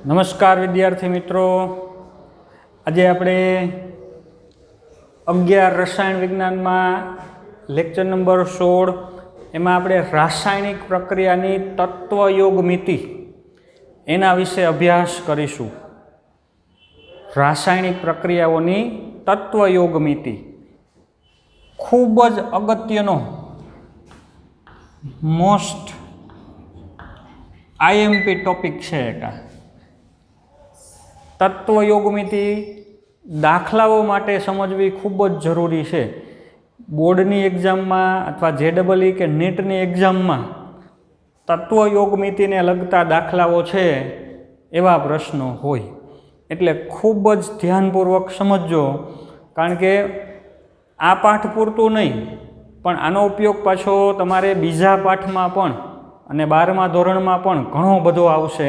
નમસ્કાર વિદ્યાર્થી મિત્રો, આજે આપણે 11 રસાયણ વિજ્ઞાનમાં લેક્ચર નંબર 16 એમાં આપણે રાસાયણિક પ્રક્રિયાની તત્વયોગમિતિ એના વિશે અભ્યાસ કરીશું. રાસાયણિક પ્રક્રિયાઓની તત્વયોગમિતિ ખૂબ જ અગત્યનો મોસ્ટ આઈએમપી ટોપિક છે. તત્વયોગમિતિ દાખલાઓ માટે સમજવી ખૂબ જ જરૂરી છે. બોર્ડની એક્ઝામમાં અથવા JEE કે નીટની એક્ઝામમાં તત્વયોગમિતિને લગતા દાખલાઓ છે એવા પ્રશ્નો હોય, એટલે ખૂબ જ ધ્યાનપૂર્વક સમજજો. કારણ કે આ પાઠ પૂરતું નહીં, પણ આનો ઉપયોગ પાછો તમારે બીજા પાઠમાં પણ અને 12મા ધોરણમાં પણ ઘણો બધો આવશે.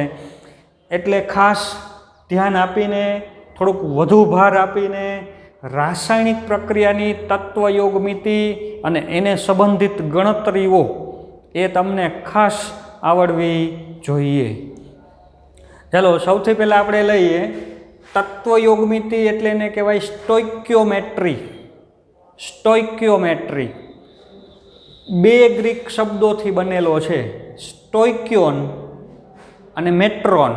એટલે ખાસ ધ્યાન આપીને, થોડુંક વધુ ભાર આપીને રાસાયણિક પ્રક્રિયાની તત્વયોગમિતિ અને એને સંબંધિત ગણતરીઓ એ તમને ખાસ આવડવી જોઈએ. ચાલો, સૌથી પહેલાં આપણે લઈએ તત્વયોગમિતિ, એટલે એને કહેવાય સ્ટોઇકિયોમેટ્રી. સ્ટોઇકિયોમેટ્રી 2 ગ્રીક શબ્દોથી બનેલો છે, સ્ટોઇકિયોન અને મેટ્રોન.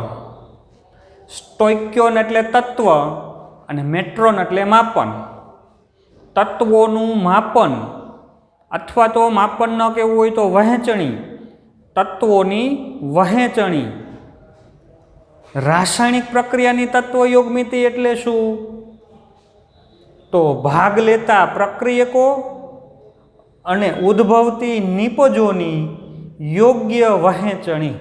સ્ટોઇકિયોન એટલે તત્વ અને મેટ્રોન એટલે માપન. તત્વોનું માપન, અથવા તો માપન ન કહેવું હોય તો વહેંચણી, તત્વોની વહેંચણી. રાસાયણિક પ્રક્રિયાની તત્વયોગમિતિ એટલે શું? તો ભાગ લેતા પ્રક્રિયકો અને ઉદ્ભવતી નિપજોની યોગ્ય વહેંચણી.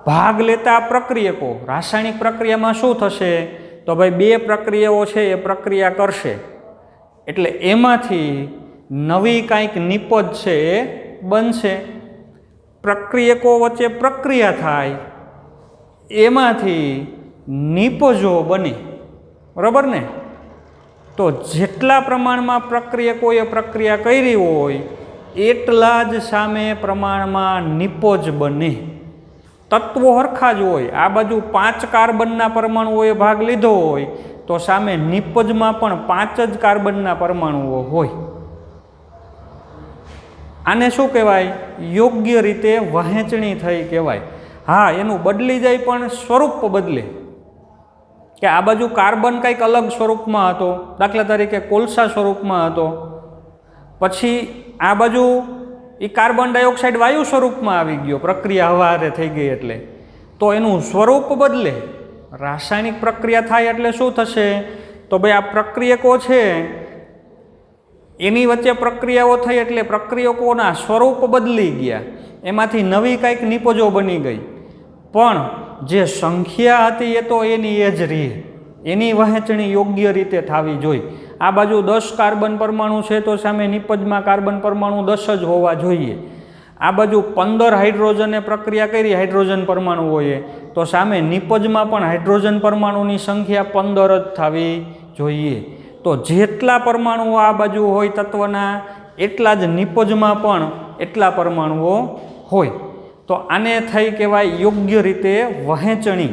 ભાગ લેતા પ્રક્રિયકો, રાસાયણિક પ્રક્રિયામાં શું થશે? તો ભાઈ 2 પ્રક્રિયાઓ છે એ પ્રક્રિયા કરશે, એટલે એમાંથી નવી કાંઈક નિપજ છે એ બનશે. પ્રક્રિયકો વચ્ચે પ્રક્રિયા થાય, એમાંથી નિપજો બને, બરાબર ને? તો જેટલા પ્રમાણમાં પ્રક્રિયકોએ પ્રક્રિયા કરી હોય એટલા જ સામે પ્રમાણમાં નિપજ બને. તત્વો હરખા જ હોય, આ બાજુ 5 કાર્બનના પરમાણુઓએ ભાગ લીધો હોય તો સામે નિપજમાં પણ 5 જ કાર્બનના પરમાણુઓ હોય. આને શું કહેવાય? યોગ્ય રીતે વહેંચણી થઈ કહેવાય. હા, એનું બદલી જાય પણ સ્વરૂપ બદલે, કે આ બાજુ કાર્બન કંઈક અલગ સ્વરૂપમાં હતો, દાખલા તરીકે કોલસા સ્વરૂપમાં હતો, પછી આ બાજુ એ કાર્બન ડાયોક્સાઇડ વાયુ સ્વરૂપમાં આવી ગયો, પ્રક્રિયા હવારે થઈ ગઈ એટલે, તો એનું સ્વરૂપ બદલે. રાસાયણિક પ્રક્રિયા થાય એટલે શું થશે? તો ભાઈ આ પ્રક્રિયકો છે એની વચ્ચે પ્રક્રિયાઓ થઈ એટલે પ્રક્રિયકોના સ્વરૂપ બદલી ગયા, એમાંથી નવી કંઈક નિપજો બની ગઈ, પણ જે સંખ્યા હતી એ તો એની એ જ રહી. એની વહેંચણી યોગ્ય રીતે થવી જોઈએ. આ બાજુ 10 કાર્બન પરમાણુ છે તો સામે નિપજમાં કાર્બન પરમાણુ 10 જ હોવા જોઈએ. આ બાજુ 15 હાઇડ્રોજને પ્રક્રિયા કરી હાઇડ્રોજન પરમાણુઓએ, તો સામે નિપજમાં પણ હાઇડ્રોજન પરમાણુની સંખ્યા 15 જ થવી જોઈએ. તો જેટલા પરમાણુઓ આ બાજુ હોય તત્વના, એટલા જ નિપજમાં પણ એટલા પરમાણુઓ હોય. તો આને થઈ કહેવાય યોગ્ય રીતે વહેંચણી.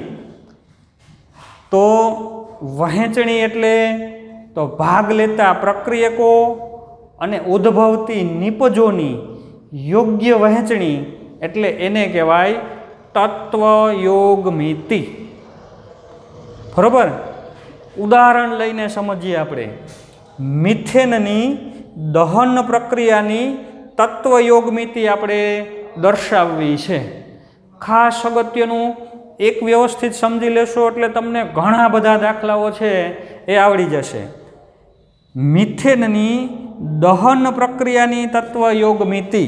તો વહેંચણી એટલે તો ભાગ લેતા પ્રક્રિયકો અને ઉદ્ભવતી નિપજોની યોગ્ય વહેંચણી, એટલે એને કહેવાય તત્વયોગમિતિ. બરોબર? ઉદાહરણ લઈને સમજીએ આપણે. મિથેનની દહન પ્રક્રિયાની તત્વયોગમિતિ આપણે દર્શાવવી છે. ખાસ અગત્યનું, એક વ્યવસ્થિત સમજી લેશો એટલે તમને ઘણા બધા દાખલાઓ છે એ આવડી જશે. મિથેનની દહન પ્રક્રિયાની તત્વયોગમિતિ.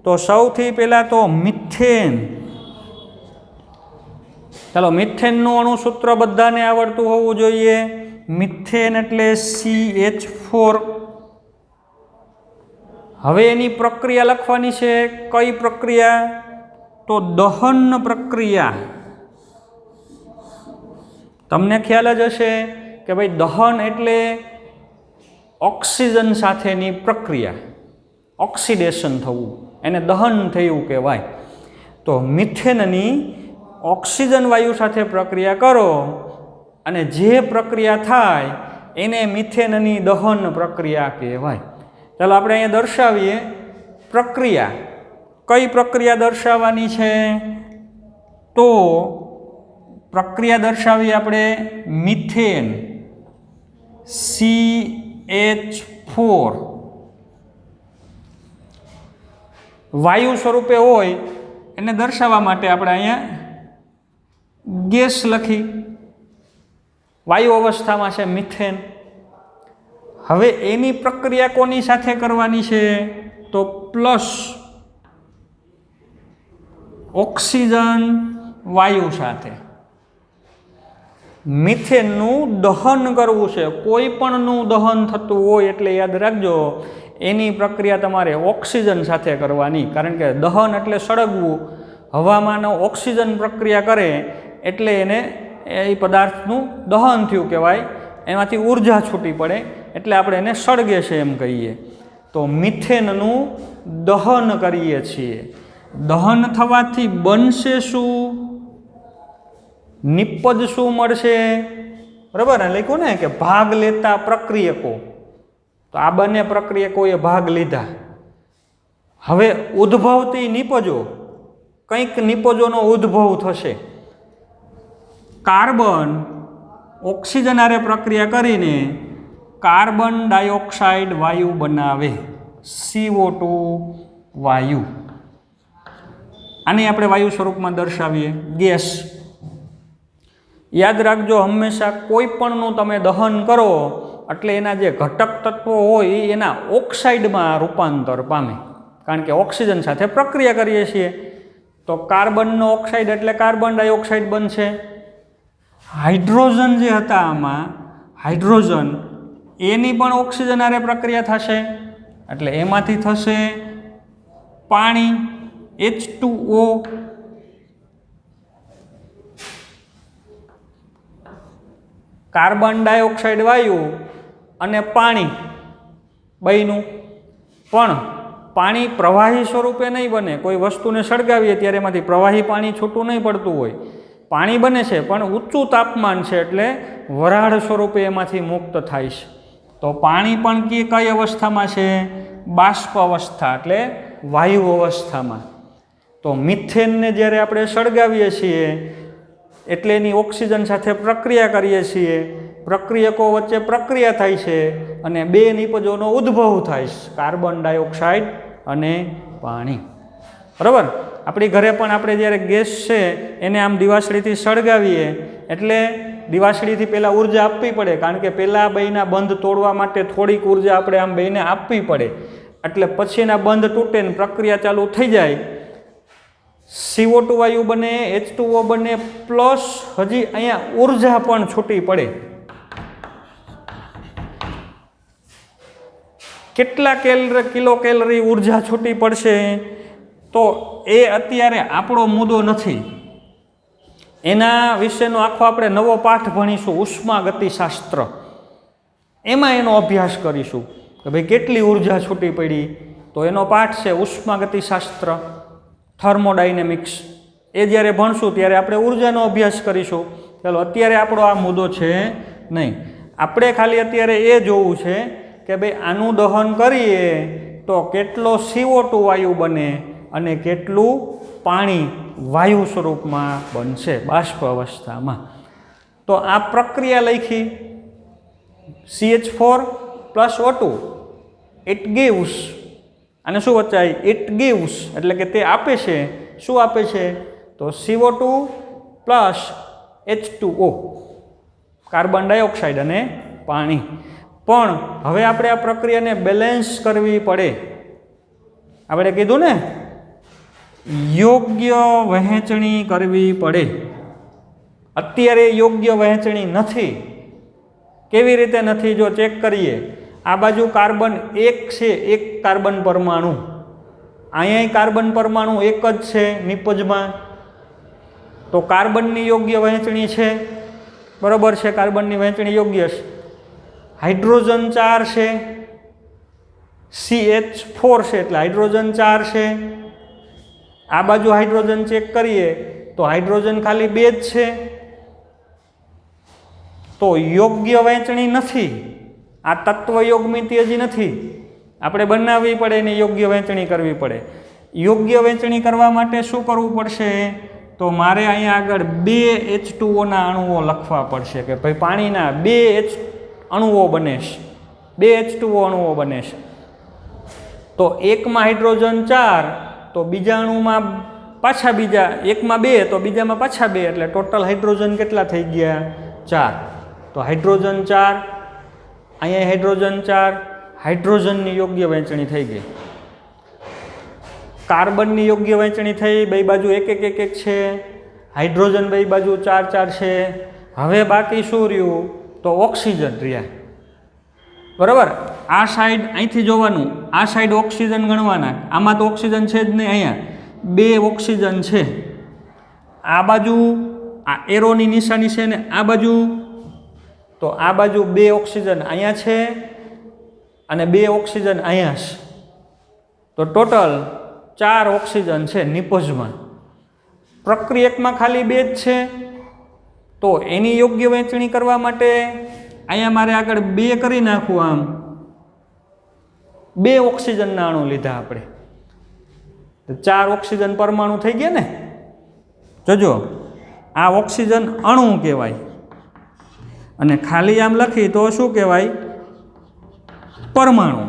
તો સૌથી પહેલાં તો મિથેન. ચાલો, મિથેનનું અણુસૂત્ર બધાને આવડતું હોવું જોઈએ. મિથેન એટલે CH4. હવે એની પ્રક્રિયા લખવાની છે. કઈ પ્રક્રિયા? તો દહન પ્રક્રિયા. તમને ખ્યાલ જ હશે કે ભાઈ દહન એટલે ઓક્સિજન સાથેની પ્રક્રિયા, ઓક્સિડેશન થવું, એને દહન થયું કહેવાય. તો મિથેનની ઓક્સિજન વાયુ સાથે પ્રક્રિયા કરો અને જે પ્રક્રિયા થાય એને મિથેનની દહન પ્રક્રિયા કહેવાય. ચાલો આપણે અહીંયા દર્શાવીએ પ્રક્રિયા. કઈ પ્રક્રિયા દર્શાવવાની છે? તો પ્રક્રિયા દર્શાવીએ આપણે મિથેન CH4 વાયુ સ્વરૂપે હોય એને દર્શાવવા માટે આપણે અહીંયા ગેસ લખી. વાયુ અવસ્થામાં છે મિથેન. હવે એની પ્રક્રિયા કોની સાથે કરવાની છે? તો પ્લસ ઓક્સિજન વાયુ સાથે મિથેનનું દહન કરવું છે. કોઈ પણનું દહન થતું હોય એટલે યાદ રાખજો એની પ્રક્રિયા તમારે ઓક્સિજન સાથે કરવાની. કારણ કે દહન એટલે સળગવું. હવામાં ઓક્સિજન પ્રક્રિયા કરે એટલે એને એ પદાર્થનું દહન થયું કહેવાય, એમાંથી ઉર્જા છૂટી પડે એટલે આપણે એને સળગે છે એમ કહીએ. તો મિથેનનું દહન કરીએ છીએ. દહન થવાથી બનશે શું? નિપજ શું મળશે? બરાબર ને, લખ્યું ને કે ભાગ લેતા પ્રક્રિયકો. તો આ બંને પ્રક્રિયકોએ ભાગ લીધા. હવે ઉદ્ભવતી નિપજો, કંઈક નિપજોનો ઉદ્ભવ થશે. કાર્બન ઓક્સિજન હારે પ્રક્રિયા કરીને કાર્બન ડાયોક્સાઇડ વાયુ બનાવે, CO2 વાયુ. આને આપણે વાયુ સ્વરૂપમાં દર્શાવીએ ગેસ. યાદ રાખજો હંમેશા કોઈ પણનું તમે દહન કરો એટલે એના જે ઘટક તત્વો હોય એ એના ઓક્સાઇડમાં રૂપાંતર પામે. કારણ કે ઓક્સિજન સાથે પ્રક્રિયા કરીએ છીએ. તો કાર્બનનો ઓક્સાઇડ એટલે કાર્બન ડાયોક્સાઇડ બનશે. હાઇડ્રોજન જે હતા આમાં, હાઇડ્રોજન એની પણ ઓક્સિજન હારે પ્રક્રિયા થશે એટલે એમાંથી થશે પાણી H2O. કાર્બન ડાયોક્સાઇડ વાયુ અને પાણી બન્યું. પણ પાણી પ્રવાહી સ્વરૂપે નહીં બને. કોઈ વસ્તુને સળગાવીએ ત્યારે એમાંથી પ્રવાહી પાણી છૂટું નહીં પડતું હોય. પાણી બને છે પણ ઊંચું તાપમાન છે એટલે વરાળ સ્વરૂપે એમાંથી મુક્ત થાય છે. તો પાણી પણ કઈ અવસ્થામાં છે? બાષ્પ અવસ્થા એટલે વાયુ અવસ્થામાં. તો મિથેનને જ્યારે આપણે સળગાવીએ છીએ એટલે એની ઓક્સિજન સાથે પ્રક્રિયા કરીએ છીએ. પ્રક્રિયકો વચ્ચે પ્રક્રિયા થાય છે અને બે નિપજોનો ઉદ્ભવ થાય છે, કાર્બન ડાયોક્સાઇડ અને પાણી. બરાબર. આપણી ઘરે પણ આપણે જ્યારે ગેસ છે એને આમ દિવાસળીથી સળગાવીએ એટલે દિવાસળીથી પહેલાં ઉર્જા આપવી પડે. કારણ કે પહેલાં બેયના બંધ તોડવા માટે થોડીક ઉર્જા આપણે આમ બેયને આપવી પડે. એટલે પછી એના બંધ તૂટે ને પ્રક્રિયા ચાલુ થઈ જાય. CO2 વાયુ બને, H2O બને, પ્લસ હજી અહીંયા ઉર્જા પણ છૂટી પડે. કેટલા કિલો કેલરી ઉર્જા છૂટી પડશે તો એ અત્યારે આપણો મુદ્દો નથી. એના વિશેનો આખો આપણે નવો પાઠ ભણીશું, ઉષ્માગતિશાસ્ત્ર. એમાં એનો અભ્યાસ કરીશું કે ભાઈ કેટલી ઉર્જા છૂટી પડી. તો એનો પાઠ છે ઉષ્માગતિશાસ્ત્ર, થર્મોડાયનેમિક્સ. એ જ્યારે ભણશું ત્યારે આપણે ઉર્જાનો અભ્યાસ કરીશું. ચાલો અત્યારે આપણો આ મુદ્દો છે નહીં. આપણે ખાલી અત્યારે એ જોવું છે કે ભાઈ આનું દહન કરીએ તો કેટલો CO2 વાયુ બને અને કેટલું પાણી વાયુ સ્વરૂપમાં બનશે બાષ્પ અવસ્થામાં. તો આ પ્રક્રિયા લખી CH4 + O2 ઇટ ગીવ્સ. અને શું વચાય? ઇટ ગીવ્સ એટલે કે તે આપે છે. શું આપે છે? તો CO2 + H2O, કાર્બન ડાયોક્સાઇડ અને પાણી. પણ હવે આપણે આ પ્રક્રિયાને બેલેન્સ કરવી પડે. આપણે કીધું ને યોગ્ય વહેંચણી કરવી પડે. અત્યારે યોગ્ય વહેંચણી નથી. કેવી રીતે નથી? જો ચેક કરીએ, આ બાજુ કાર્બન 1 છે, 1 કાર્બન પરમાણુ. અહીંયા કાર્બન પરમાણુ 1 જ છે નિપજમાં. તો કાર્બનની યોગ્ય વહેંચણી છે. બરાબર છે, કાર્બનની વહેંચણી યોગ્ય છે. હાઇડ્રોજન 4 છે, CH4 છે એટલે હાઇડ્રોજન 4 છે. આ બાજુ હાઇડ્રોજન ચેક કરીએ તો તો હાઇડ્રોજન ખાલી 2 જ છે, તો યોગ્ય વહેંચણી નથી. આ તત્વ યોગમિતિ હજી નથી, આપણે બનાવવી પડે એની યોગ્ય વહેંચણી કરવી પડે. યોગ્ય વહેંચણી કરવા માટે શું કરવું પડશે? તો મારે અહીંયા આગળ 2 H2O ના અણુઓ લખવા પડશે કે ભાઈ પાણીના 2 અણુઓ બને છે, 2 H2O અણુઓ બને છે. તો એકમાં હાઇડ્રોજન 4, તો બીજા અણુમાં પાછા બીજા, એકમાં 2 તો બીજામાં પાછા 2, એટલે ટોટલ હાઇડ્રોજન કેટલા થઈ ગયા? 4. તો હાઇડ્રોજન 4, અહીંયા હાઇડ્રોજન 4, હાઇડ્રોજનની યોગ્ય વહેંચણી થઈ ગઈ. કાર્બનની યોગ્ય વહેંચણી થઈ, બે બાજુ 1 1 1 1 છે, હાઇડ્રોજન બે બાજુ 4 4 છે. હવે બાકી શું રહ્યું? તો ઓક્સિજન રહ્યા. બરાબર, આ સાઈડ અહીંથી જોવાનું, આ સાઈડ ઓક્સિજન ગણવાના. આમાં તો ઓક્સિજન છે જ નહીં, અહીંયા 2 ઓક્સિજન છે. આ બાજુ આ એરોની નિશાની છે ને આ બાજુ, તો આ બાજુ 2 ઓક્સિજન અહીંયા છે અને 2 ઓક્સિજન અહીંયા છે. તો ટોટલ 4 ઓક્સિજન છે નિપજમાં. પ્રક્રિયકમાં ખાલી 2 જ છે, તો એની યોગ્ય વહેંચણી કરવા માટે અહીંયા મારે આગળ 2 કરી નાખવું. આમ 2 ઓક્સિજનના અણુ લીધા આપણે, તો 4 ઓક્સિજન પરમાણુ થઈ ગયા ને. જોજો, આ ઓક્સિજન અણુ કહેવાય, અને ખાલી આમ લખી તો શું કહેવાય? પરમાણુ.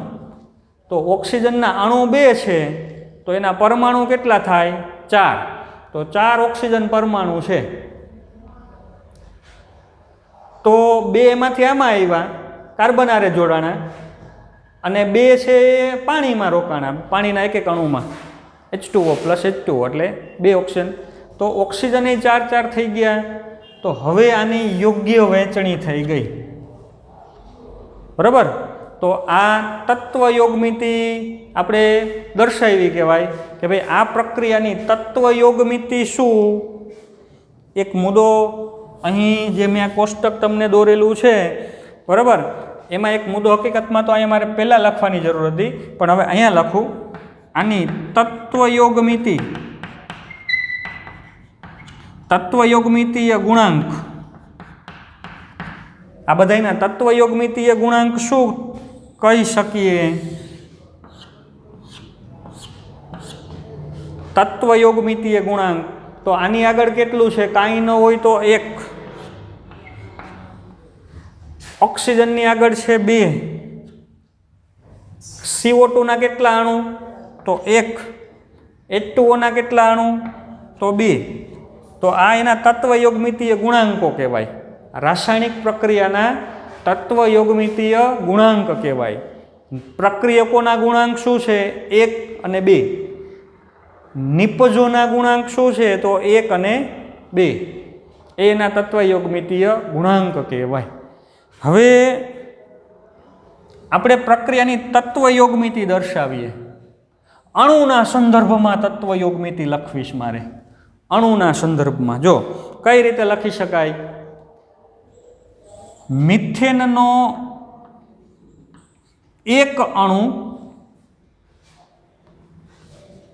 તો ઓક્સિજનના અણુ 2 છે, તો એના પરમાણુ કેટલા થાય? 4. તો 4 ઓક્સિજન પરમાણુ છે. તો 2 એમાંથી આમાં આવ્યા, કાર્બન આરે જોડાણા, અને 2 છે એ પાણીમાં રોકાણા, પાણીના એક અણુમાં H2O + H2O એટલે 2 ઓક્સિજન. તો ઓક્સિજન એ 4 4 થઈ ગયા. તો હવે આની યોગ્ય વહેંચણી થઈ ગઈ. બરાબર, તો આ તત્વ યોગમિતિ આપણે દર્શાવી કહેવાય કે ભાઈ આ પ્રક્રિયાની તત્વ યોગમિતિ શું. એક મુદ્દો અહીં જે મેં આ કોષ્ટક તમને દોરેલું છે, બરાબર, એમાં એક મુદ્દો હકીકતમાં તો અહીંયા મારે પહેલાં લખવાની જરૂર હતી, પણ હવે અહીંયા લખું. આની તત્વ યોગમિતિ, તત્વ યોગમિતીય ગુણાંક, આ બધાના તત્વ યોગમિતીય ગુણાંક શું કહી શકીએ? તત્વ યોગમિતીય ગુણાંક, તો આની આગળ કેટલું છે? કાંઈ ન હોય તો 1. ઓક્સિજનની આગળ છે 2. CO2 ના કેટલા અણુ? તો 1. H2O ના કેટલા અણુ? તો 2. તો આ એના તત્વ યોગમિતીય ગુણાંકો કહેવાય. રાસાયણિક પ્રક્રિયાના તત્વ યોગમિતીય ગુણાંક કહેવાય. પ્રક્રિયકોના ગુણાંક શું છે? 1 અને 2. નિપજોના ગુણાંક શું છે? તો 1 અને 2. એના તત્વ યોગમિતીય ગુણાંક કહેવાય. હવે આપણે પ્રક્રિયાની તત્વ યોગમિતિ દર્શાવીએ. અણુના સંદર્ભમાં તત્વ યોગમિતિ લખવીશ મારે. અણુના સંદર્ભમાં જો કઈ રીતે લખી શકાય? મિથેનનો એક અણુ,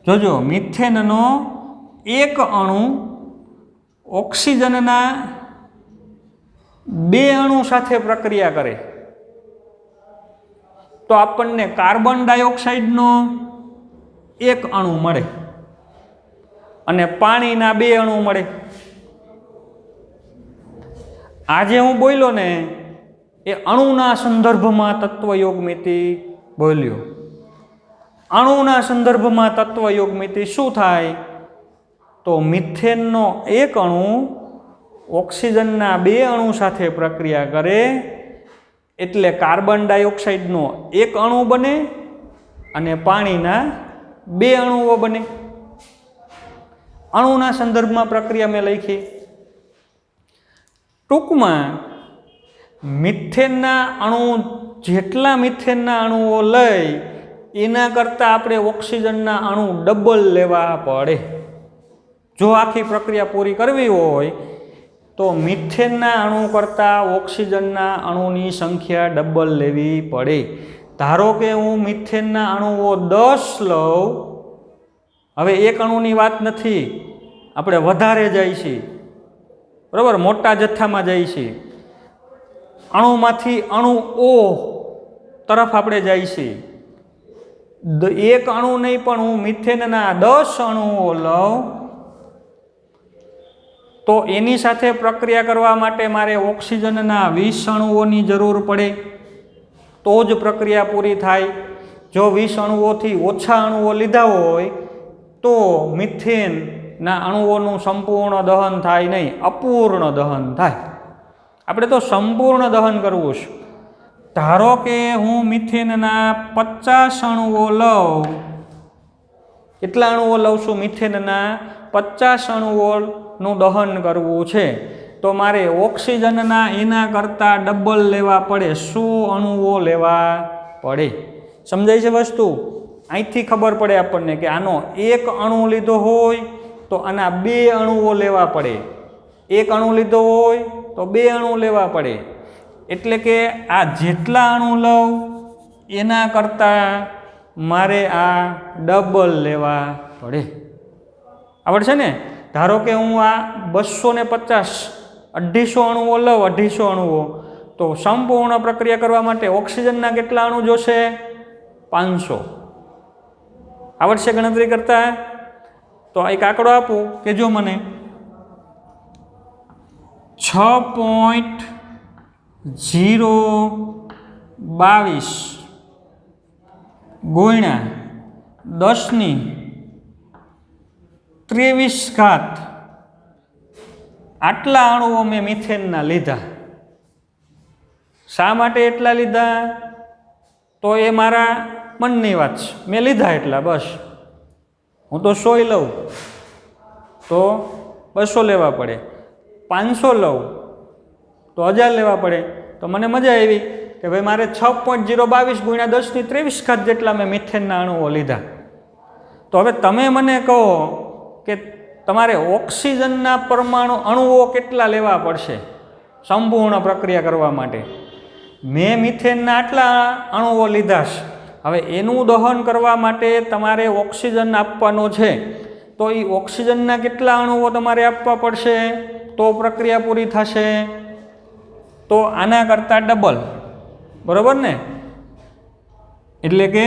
જોજો, મિથેનનો એક અણુ ઓક્સિજનના 2 અણુ સાથે પ્રક્રિયા કરે તો આપણને કાર્બન ડાયોક્સાઇડનો 1 અણુ મળે અને પાણીના 2 અણુ મળે. આજે હું બોલ્યો ને એ અણુના સંદર્ભમાં તત્વ યોગમિતિ બોલ્યો. અણુના સંદર્ભમાં તત્વ યોગમિતિ શું થાય? તો મિથેનનો 1 અણુ ઓક્સિજનના 2 અણુ સાથે પ્રક્રિયા કરે એટલે કાર્બન ડાયોક્સાઇડનો 1 અણુ બને અને પાણીના 2 અણુઓ બને. અણુના સંદર્ભમાં પ્રક્રિયા મેં લખી. ટૂંકમાં મિથેનના અણુ, જેટલા મિથેનના અણુઓ લઈ એના કરતાં આપણે ઓક્સિજનના અણુ ડબલ લેવા પડે. જો આખી પ્રક્રિયા પૂરી કરવી હોય તો મિથેનના અણુ કરતાં ઓક્સિજનના અણુની સંખ્યા ડબલ લેવી પડે. ધારો કે હું મિથેનના અણુઓ 10 લઉં, હવે 1 અણુની વાત નથી, આપણે વધારે જાય છીએ, બરાબર, મોટા જથ્થામાં જાય છીએ, અણુમાંથી અણુ ઓ તરફ આપણે જાય છીએ. એક અણુ નહીં પણ હું મિથેનના 10 અણુઓ લઉં તો એની સાથે પ્રક્રિયા કરવા માટે મારે ઓક્સિજનના 20 અણુઓની જરૂર પડે તો જ પ્રક્રિયા પૂરી થાય. જો 20 અણુઓથી ઓછા અણુઓ લીધા હોય તો મિથેનના અણુઓનું સંપૂર્ણ દહન થાય નહીં, અપૂર્ણ દહન થાય. આપણે તો સંપૂર્ણ દહન કરવું છે. ધારો કે હું મિથેનના 50 અણુઓ લઉં. કેટલા અણુઓ લઉં છું? મિથેનના 50 અણુઓનું દહન કરવું છે તો મારે ઓક્સિજનના એના કરતાં ડબલ લેવા પડે, 100 અણુઓ લેવા પડે. સમજાય છે વસ્તુ? અહીંથી ખબર પડે આપણને કે આનો એક અણુ લીધો હોય તો આના 2 અણુઓ લેવા પડે, એક અણુ લીધો હોય તો 2 અણુ લેવા પડે. એટલે કે આ જેટલા અણુ લઉં એના કરતાં મારે આ ડબલ લેવા પડે. આવડશે ને? ધારો કે હું આ 250 250 અણુઓ લઉં, 250 અણુઓ, તો સંપૂર્ણ પ્રક્રિયા કરવા માટે ઓક્સિજનના કેટલા અણુ જોશે? 500. આવડશે ગણતરી કરતા? તો એક આંકડો આપું કે જો મને 6.022 ગુણ્યા 10⁻23 આટલા અણુઓ મેં મિથેનના લીધા. શા માટે એટલા લીધા? તો એ મારા મનની વાત છે, મેં લીધા એટલા, બસ. હું તો 100 લઉં તો 200 લેવા પડે, 500 લઉં તો 1000 લેવા પડે. તો મને મજા આવી કે ભાઈ મારે 6.022 ગુણ્યા 10⁻23 જેટલા મેં મિથેનના અણુઓ લીધા. તો હવે તમે મને કહો કે તમારે ઓક્સિજનના પરમાણુ અણુઓ કેટલા લેવા પડશે સંપૂર્ણ પ્રક્રિયા કરવા માટે? મેં મિથેનના આટલા અણુઓ લીધા છે. હવે એનું દહન કરવા માટે તમારે ઓક્સિજન આપવાનો છે તો એ ઓક્સિજનના કેટલા અણુઓ તમારે આપવા પડશે તો પ્રક્રિયા પૂરી થશે? તો આના કરતાં ડબલ, બરાબર ને? એટલે કે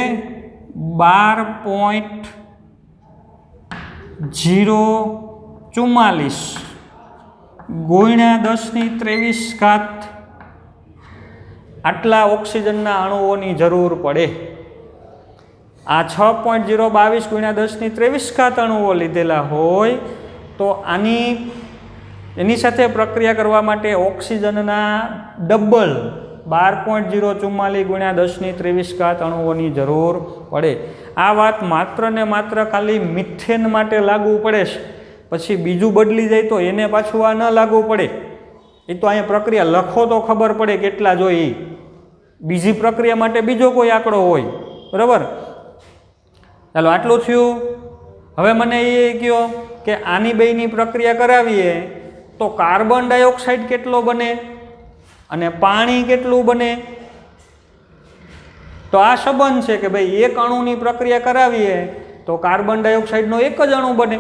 12.044 ગુણ્યા 10⁻23 આટલા ઓક્સિજનના અણુઓની જરૂર પડે. આ 6.022 ગુણ્યા 10⁻23 અણુઓ લીધેલા હોય તો એની સાથે પ્રક્રિયા કરવા માટે ઓક્સિજનના ડબલ 12.044 ગુણ્યા 10⁻23 અણુઓની જરૂર પડે. આ વાત માત્ર ને માત્ર ખાલી મિથેન માટે લાગુ પડે છે. પછી બીજું બદલી જાય તો એને પાછું આ ન લાગુ પડે. એ તો અહીંયા પ્રક્રિયા લખો તો ખબર પડે કેટલા જોઈએ. બીજી પ્રક્રિયા માટે બીજો કોઈ આંકડો હોય, બરાબર? ચાલો આટલું થયું. હવે મને એ કહો કે આની બેયની પ્રક્રિયા કરાવીએ તો કાર્બન ડાયોક્સાઇડ કેટલો બને અને પાણી કેટલું બને? તો આ સંબંધ છે કે ભાઈ એક અણુની પ્રક્રિયા કરાવીએ તો કાર્બન ડાયોક્સાઇડનો એક જ અણુ બને.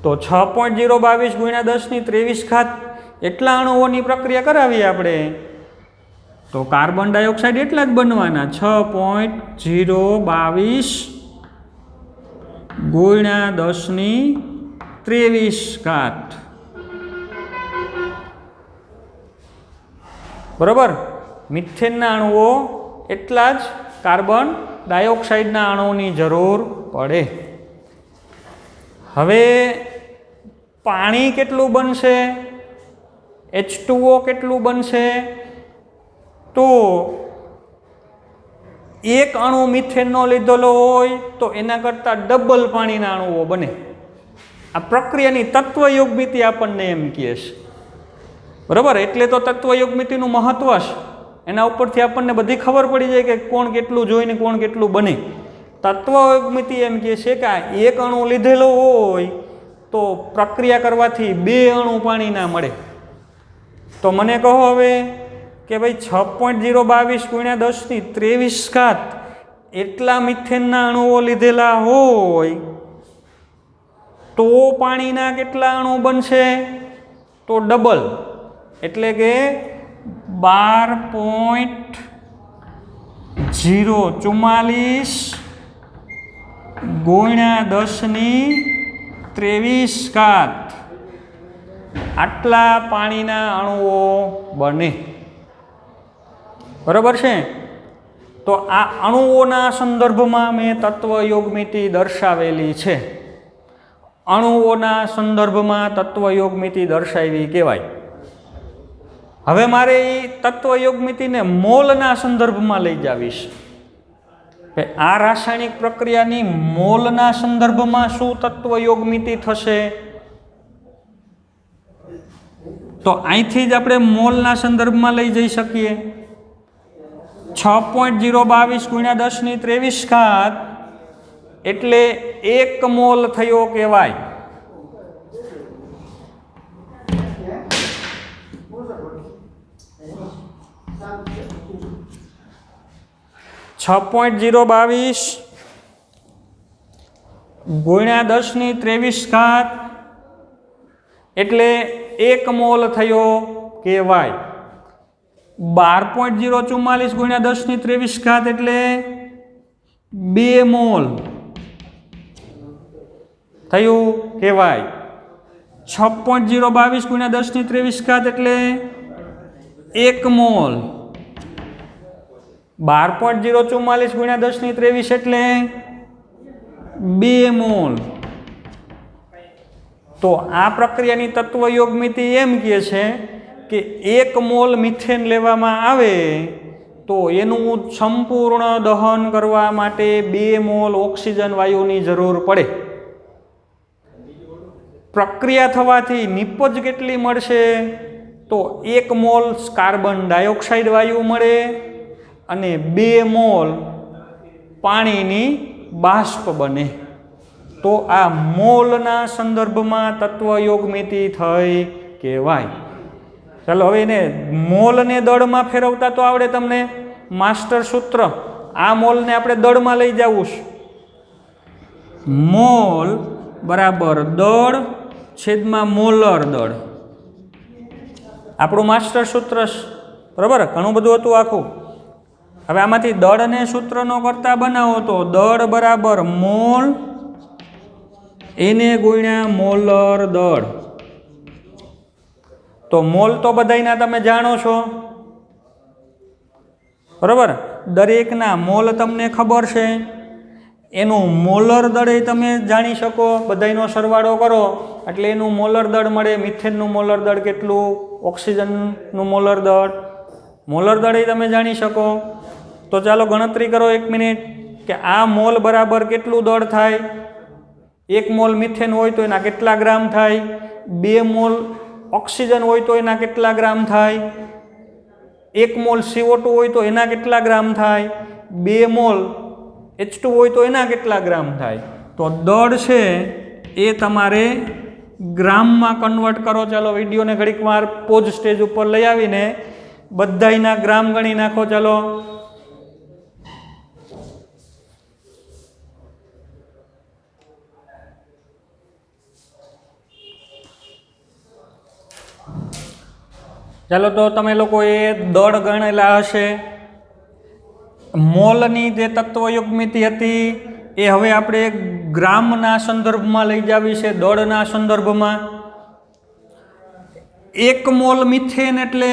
તો 6.022 ગુણ્યા 10⁻23 એટલા અણુઓની પ્રક્રિયા કરાવીએ આપણે તો કાર્બન ડાયોક્સાઇડ એટલા જ બનવાના. 6.022 ગુણ્યા 10⁻23 બરાબર? મિથેનના અણુઓ એટલા જ કાર્બન ડાયોક્સાઇડના અણુઓની જરૂર પડે. હવે પાણી કેટલું બનશે? H2O કેટલું બનશે? તો એક અણુ મિથેનનો લીધેલો હોય તો એના કરતાં ડબલ પાણીના અણુઓ બને. આ પ્રક્રિયાની તત્વયોગમિતિ આપણને એમ કહે છે, બરાબર? એટલે તો તત્વયોગમિતિનું મહત્વ છે. એના ઉપરથી આપણને બધી ખબર પડી જાય કે કોણ કેટલું જોઈને કોણ કેટલું બને. તત્વયોગમિતિ એમ કહે છે કે આ એક અણુ લીધેલો હોય તો પ્રક્રિયા કરવાથી 2 અણુ પાણીના મળે. તો મને કહો હવે કે ભાઈ 6.022 ગુણ્યા 10⁻23 એટલા મિથેનના અણુઓ લીધેલા હોય तो पाणीना केटला अणु बनशे? तो डबल एटले के 12.044 गुण्या 10⁻23 आटला पाणीना अणुओ बने। बराबर है? तो आ अणुओना संदर्भमां में तत्वयोगमिति दर्शावेली छे। अणुओना संदर्भमां तत्वयोगमिति दर्शावी कहेवाय। हवे मारे तत्वयोगमितिने मोलना संदर्भमां लई जावीश। आ रासायणिक प्रक्रियानी मोलना संदर्भमां शुं तत्वयोगमिति थशे? तो અહીંથી જ આપણે મોલના સંદર્ભમાં લઈ જઈ શકીએ। 6.022 ગુણ્યા 10⁻23 એટલે 1 મોલ થયો કહેવાય। 6.022 ગુણ્યા 10⁻23 એટલે 1 મોલ થયો કહેવાય। 12.044 ગુણ્યા 10⁻23 એટલે 2 મોલ થયું કહેવાય। 6.022 ગુણ્યા 10⁻23 એટલે 1 મોલ। 12.044 ગુણ્યા 10⁻23 એટલે 2 મોલ। तो आ प्रक्रियानी तत्वयोगमिति एम कहे छे कि 1 मोल मीथेन लेवामां आवे तो एनुं संपूर्ण दहन करवा माटे 2 मोल ऑक्सीजन वायुनी जरूर पड़े। प्रक्रिया थवाथी निपज केटली मळशे? तो 1 मोल कार्बन डाइऑक्साइड वायु मळे अने 2 मोल पाणीनी बाष्प बने। तो आ मोलना संदर्भमां तत्वयोगमिति थई कहेवाय। चलो हवे ने मोलने दळमां फेरवता तो आवडे तमने? मास्टर सूत्र आ मोलने आपणे दळमां लई जावुं छे। मोल बराबर दळ छेदमां मोलर दळ, આપણું માસ્ટર सूत्र। बराबर? घणुं बधुं हतुं आखुं। हवे आमांथी दळने सूत्रनो करता बनावो तो दळ बराबर मोल एने गुण्या मोलर दळ। तो मोल तो बधाईना तमे जाणो छो। बराबर? दरेकना मोल तमने खबर छे। एनु मोलर दळ तमे जाणी शको। बधाईनो सरवाळो करो એટલે એનું મોલર દળ મળે। મિથેનનું મોલર દળ કેટલું? ઓક્સિજનનું મોલર દળ, મોલર દળ તમે જાણી શકો। તો ચાલો ગણતરી કરો 1 મિનિટ કે આ મોલ બરાબર કેટલું દળ થાય? 1 મોલ મિથેન હોય તો એના કેટલા ગ્રામ થાય? 2 મોલ ઓક્સિજન હોય તો એના કેટલા ગ્રામ થાય? 1 મોલ CO2 હોય તો એના કેટલા ગ્રામ થાય? 2 મોલ H2 હોય તો એના કેટલા ગ્રામ થાય? તો દળ છે એ તમારે ગ્રામમાં કન્વર્ટ કરો। ચાલો વિડીયોને ઘડીક વાર પોઝ સ્ટેજ ઉપર લઈ આવીને બધાયના ગ્રામ ગણી નાખો। ચાલો ચાલો તો તમે લોકોએ દળ ગણેલા હશે। મોલની જે તત્વયુગ્મિતિ હતી એ હવે આપણે ગ્રામના સંદર્ભમાં લઈ જાવી છે, દળના સંદર્ભમાં। 1 મોલ મિથેન એટલે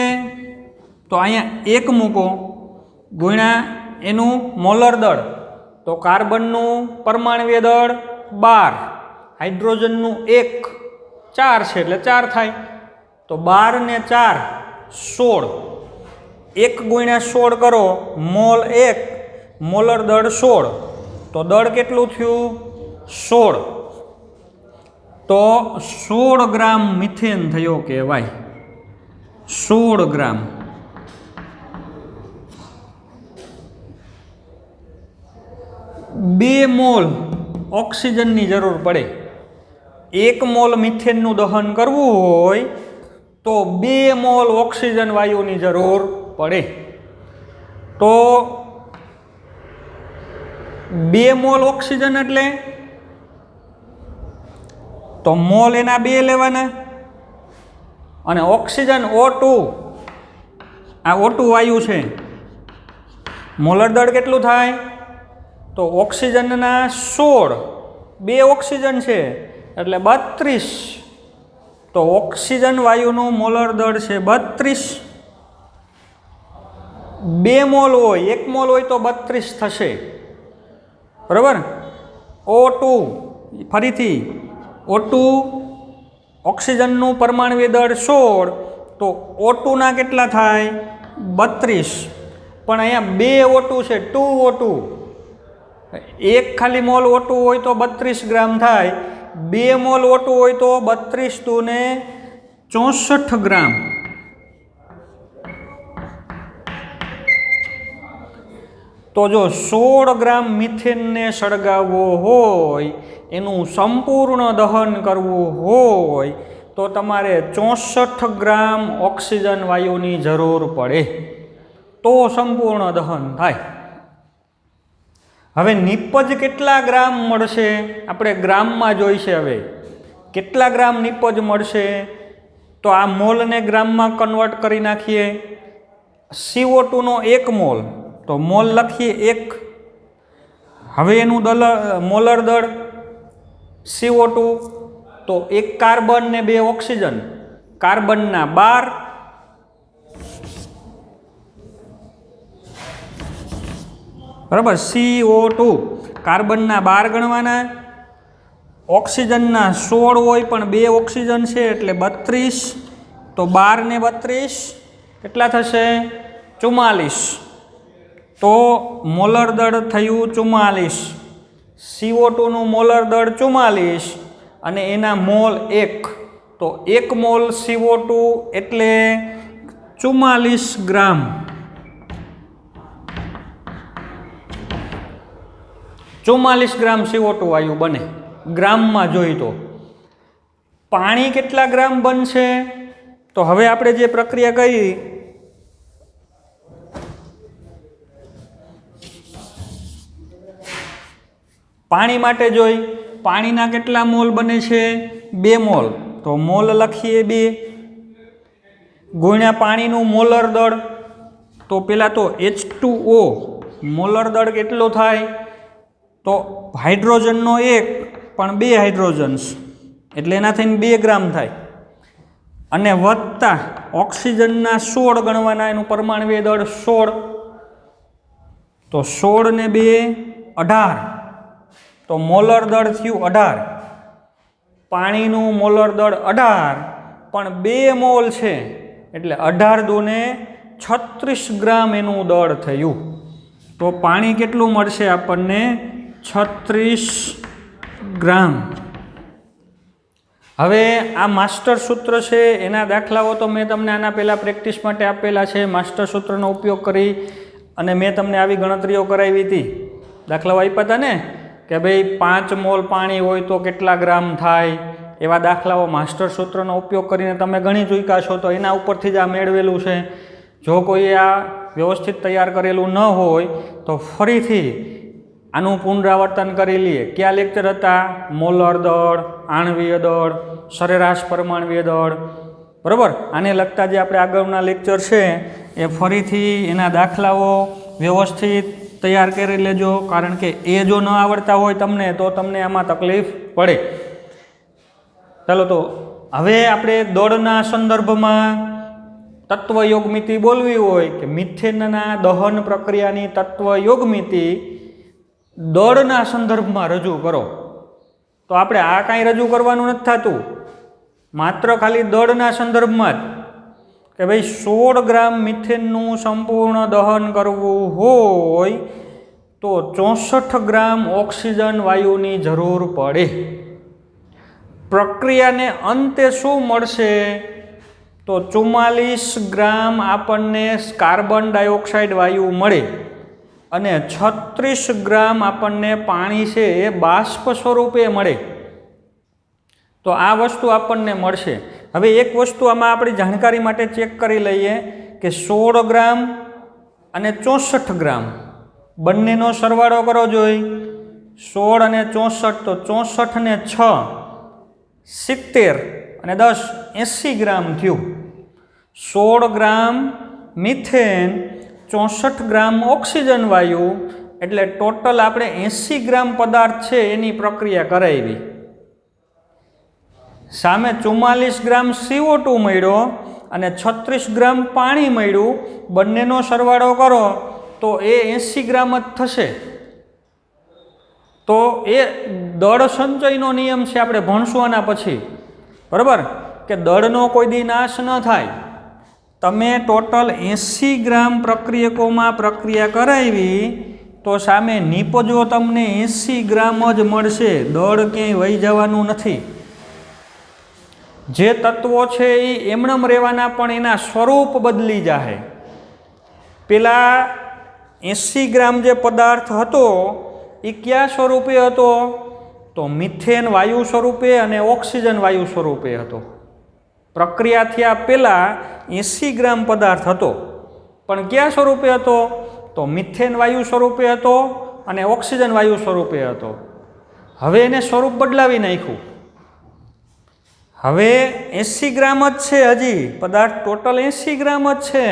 તો અહીંયા 1 મૂકો ગુણ્યા એનું મોલર દળ। તો કાર્બનનું પરમાણુય દળ 12, હાઇડ્રોજનનું 1, 4 છે એટલે 4 થાય। તો 12 ને 4 16, 1 ગુણ્યા 16 કરો, મોલ 1, મોલર દળ 16। तो दળ કેટલું થયું? 16। तो 16 ग्राम मिथेन थयो कहेवाय। 16 ग्राम। 2 मोल ऑक्सीजन नी जरूर पड़े। 1 मोल मिथेन नु दहन करवू होय तो 2 मोल ऑक्सीजन वायु नी जरूर पड़े। तो 2 मोल ऑक्सीजन एटले તો મોલ એના 2 લેવાના અને ઓક્સિજન O2 આ O2 વાયુ છે મોલર દળ કેટલું થાય તો ઓક્સિજનના 16 2 ઓક્સિજન છે એટલે 32 તો ઓક્સિજન વાયુનું મોલર દળ છે 32 2 મોલ હોય 1 મોલ હોય તો 32 થશે બરાબર O2 ફરીથી O2 ઓક્સિજનનું પરમાણુય દળ 16 તો O2 ના કેટલા થાય 32 પણ અહીંયા 2 O2 છે 2 O2 એક ખાલી મોલ O2 હોય તો 32 ગ્રામ થાય 2 મોલ O2 હોય તો 32 દૂને 64 ગ્રામ તો જો 16 ગ્રામ મિથેનને સળગાવવો હોય એનું સંપૂર્ણ દહન કરવું હોય તો તમારે 64 ગ્રામ ઓક્સિજન વાયુની જરૂર પડે તો સંપૂર્ણ દહન થાય હવે નિપજ કેટલા ગ્રામ મળશે આપણે ગ્રામમાં જોઈશે હવે કેટલા ગ્રામ નિપજ મળશે તો આ મોલને ગ્રામમાં કન્વર્ટ કરી નાખીએ CO2 નો 1 મોલ તો મોલ લખીએ 1 હવે એનું મોલર દળ CO2 તો 1 કાર્બન ને 2 ઓક્સિજન કાર્બનના 12 બરાબર CO2 કાર્બનના 12 ગણવાના ઓક્સિજનના 16 હોય પણ 2 ઓક્સિજન છે એટલે 32 તો 12 ને 32 કેટલા થશે 44 તો મોલર દળ થયું 44 CO2 નું મોલર દળ 44 અને એના મોલ 1 તો 1 મોલ CO2 એટલે 44 ગ્રામ 44 ગ્રામ CO2 વાયુ બને ગ્રામમાં જોઈ તો પાણી કેટલા ગ્રામ બનશે તો હવે આપણે જે પ્રક્રિયા કરી પાણી માટે જોઈ પાણીના કેટલા મોલ બને છે 2 મોલ તો મોલ લખીએ 2 ગુણ્યા પાણીનું મોલર દળ તો પેલા તો H2O મોલર દળ કેટલો થાય તો હાઇડ્રોજનનો 1 પણ 2 હાઇડ્રોજન્સ એટલે એના થઈને 2 ગ્રામ થાય અને વત્તા ઓક્સિજનના 16 ગણવાના એનું પરમાણુય દળ 16 તો 16 ને 2 18 તો મોલર દળ થયું 18 પાણીનું મોલર દળ 18 પણ 2 મોલ છે એટલે 18 દૂને 36 ગ્રામ એનું દળ થયું તો પાણી કેટલું મળશે આપણને 36 ગ્રામ હવે આ માસ્ટર સૂત્ર છે એના દાખલાઓ તો મેં તમને આના પહેલાં પ્રેક્ટિસ માટે આપેલા છે માસ્ટર સૂત્રનો ઉપયોગ કરી અને મેં તમને આવી ગણતરીઓ કરાવી હતી દાખલાઓ આપ્યા હતા ને કે ભાઈ 5 મોલ પાણી હોય તો કેટલા ગ્રામ થાય એવા દાખલાઓ માસ્ટર સૂત્રનો ઉપયોગ કરીને તમે ગણી ચૂક્યા છો તો એના ઉપરથી જ આ મેળવેલું છે જો કોઈ આ વ્યવસ્થિત તૈયાર કરેલું ન હોય તો ફરીથી આનું પુનરાવર્તન કરી લઈએ કયા લેક્ચર હતા મોલર દળ આણવીય દળ સરેરાશ પરમાણવીય દળ બરાબર આને લગતા જે આપણે આગળના લેક્ચર છે એ ફરીથી એના દાખલાઓ વ્યવસ્થિત તૈયાર કરી લેજો કારણ કે એ જો ન આવડતા હોય તમને તો તમને આમાં તકલીફ પડે ચાલો તો હવે આપણે દળના સંદર્ભમાં તત્વયોગમિતિ બોલવી હોય કે મિથેનના દહન પ્રક્રિયાની તત્વયોગમિતિ દળના સંદર્ભમાં રજૂ કરો તો આપણે આ કાંઈ રજૂ કરવાનું નથી થતું માત્ર ખાલી દળના સંદર્ભમાં જ કે ભાઈ 16 ગ્રામ મિથેનનું સંપૂર્ણ દહન કરવું હોય તો 64 ગ્રામ ઓક્સિજન વાયુની જરૂર પડે પ્રક્રિયાને અંતે શું મળશે તો 44 ગ્રામ આપણને કાર્બન ડાયોક્સાઇડ વાયુ મળે અને 36 ગ્રામ આપણને પાણી છે એ બાષ્પ સ્વરૂપે મળે તો આ વસ્તુ આપણને મળશે હવે એક વસ્તુ આમાં આપણી જાણકારી માટે ચેક કરી લઈએ કે 16 ગ્રામ અને 64 ગ્રામ બંનેનો સરવાળો કરો જોઈ 16 અને 64 તો 64 ને 6 70 અને 10 80 ગ્રામ થયું. 16 ગ્રામ મિથેન, 64 ગ્રામ ઓક્સિજન વાયુ, એટલે ટોટલ આપણે 80 ગ્રામ પદાર્થ છે એની પ્રક્રિયા કરાવી. સામે 44 ગ્રામ CO2 મળ્યો અને 36 ગ્રામ પાણી મળ્યું. બંનેનો સરવાળો કરો તો એ 80 ગ્રામ જ થશે. તો એ દળ સંચયનો નિયમ છે, આપણે ભણશું આના પછી, બરાબર, કે દળનો કોઈ દી નાશ ન થાય. તમે ટોટલ 80 ગ્રામ પ્રક્રિયકોમાં પ્રક્રિયા કરાવી તો સામે નીપજો તમને 80 ગ્રામ જ મળશે. દળ ક્યાંય વહી જવાનું નથી. જે તત્વો છે એ એમણમ રહેવાના, પણ એના સ્વરૂપ બદલી જાય. પેલા 80 ગ્રામ જે પદાર્થ હતો એ કયા સ્વરૂપે હતો? તો મિથેન વાયુ સ્વરૂપે અને ઓક્સિજન વાયુ સ્વરૂપે હતો. પ્રક્રિયા થયા પહેલાં 80 ગ્રામ પદાર્થ હતો, પણ કયા સ્વરૂપે હતો? તો મિથેન વાયુ સ્વરૂપે હતો અને ઓક્સિજન વાયુ સ્વરૂપે હતો. હવે એને સ્વરૂપ બદલાવી નાખ્યું. હવે 80 ગ્રામ જ છે, હજી પદાર્થ ટોટલ 80 ગ્રામ જ છે,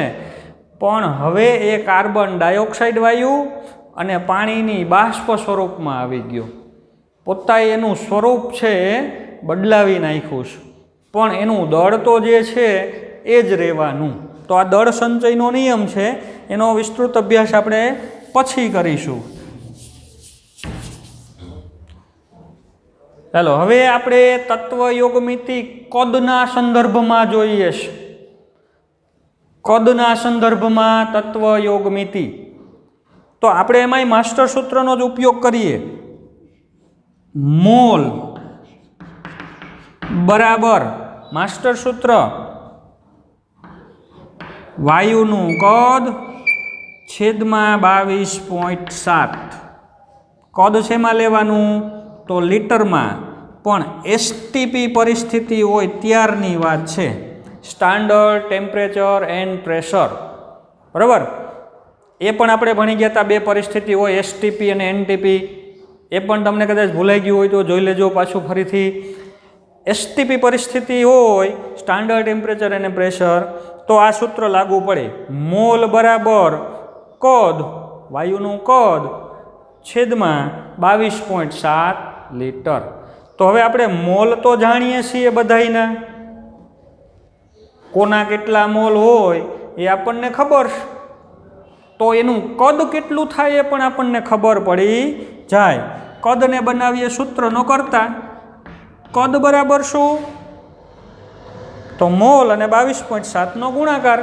પણ હવે એ કાર્બન ડાયોક્સાઇડ વાયુ અને પાણીની બાષ્પ સ્વરૂપમાં આવી ગયો. પોતાએ એનું સ્વરૂપ છે એ બદલાવી નાખ્યું છે, પણ એનું દળ તો જે છે એ જ રહેવાનું. તો આ દળ સંચયનો નિયમ છે, એનો વિસ્તૃત અભ્યાસ આપણે પછી કરીશું. ચાલો, હવે આપણે તત્વ યોગમિતિ કદના સંદર્ભમાં જોઈએ છે. કદના સંદર્ભમાં તત્વ યોગમિતિ, તો આપણે એમાંય માસ્ટર સૂત્રનો જ ઉપયોગ કરીએ. મોલ બરાબર માસ્ટર સૂત્ર વાયુનું કદ છેદમાં 22.7. કદ શેમાં લેવાનું? તો લીટરમાં, પણ એસટીપી પરિસ્થિતિ હોય ત્યારની વાત છે. સ્ટાન્ડર્ડ ટેમ્પરેચર એન્ડ પ્રેશર, બરાબર. એ પણ આપણે ભણી ગયા હતા. બે પરિસ્થિતિ હોય, એસટીપી અને એનટીપી. એ પણ તમને કદાચ ભૂલાઈ ગયું હોય તો જોઈ લેજો પાછું ફરીથી. એસટીપી પરિસ્થિતિ હોય, સ્ટાન્ડર્ડ ટેમ્પરેચર અને પ્રેશર, તો આ સૂત્ર લાગુ પડે. મોલ બરાબર કદ, વાયુનું કદ છેદમાં 22.7 લીટર. તો હવે આપણે મોલ તો જાણીએ છીએ બધાયના, કોના કેટલા મોલ હોય એ આપણને ખબર છે. તો એનું કદ કેટલું થાય એ પણ આપણને ખબર પડી જાય. કદને બનાવીએ સૂત્રનો કરતા. કદ બરાબર શું? તો મોલ અને 22.7 નો ગુણાકાર.